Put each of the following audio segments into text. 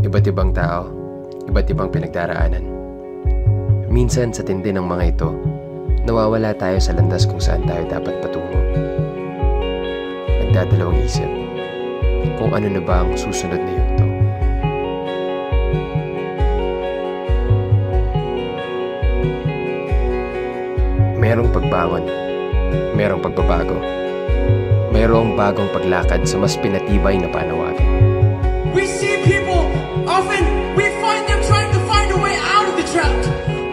Iba't ibang tao, iba't ibang pinagdaraanan. Minsan sa tindi ng mga ito, nawawala tayo sa landas kung saan tayo dapat patungo. Nagdadalawang isip kung ano na ba ang susunod na yugto. Merong pagbangon, merong pagbabago, merong bagong paglakad sa mas pinatibay na panawagan. We see people, often we find them trying to find a way out of the trap,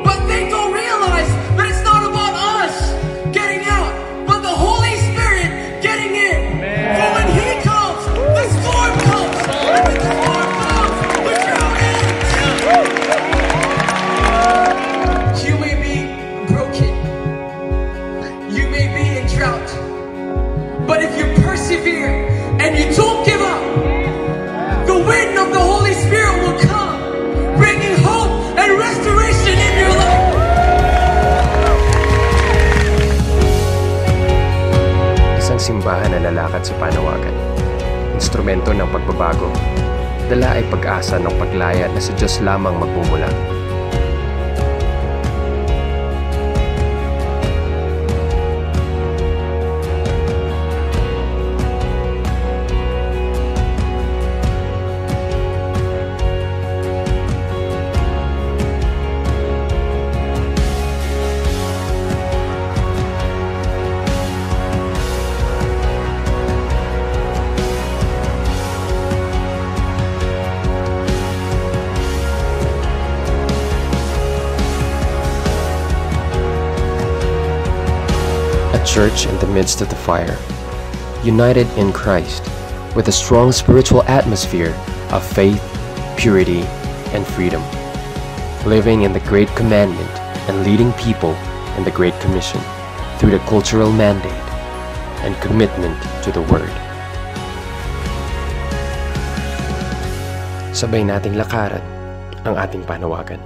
but they don't realize that it's not about us getting out, but the Holy Spirit getting in. For when He comes, the storm comes, and when the storm comes, the drought ends. You may be broken, you may be in drought, but if you persevere and you don't give up, the wind of the Holy Spirit will come, bringing hope and restoration in your life. Isang simbahan na lalakad sa panawagan, instrumento ng pagbabago, dala ay pag-asa ng paglaya na sa Diyos lamang magmumula. Church in the midst of the fire, united in Christ, with a strong spiritual atmosphere of faith, purity, and freedom, living in the Great Commandment and leading people in the Great Commission through the cultural mandate and commitment to the Word. Sabay nating lakaran ang ating panawagan.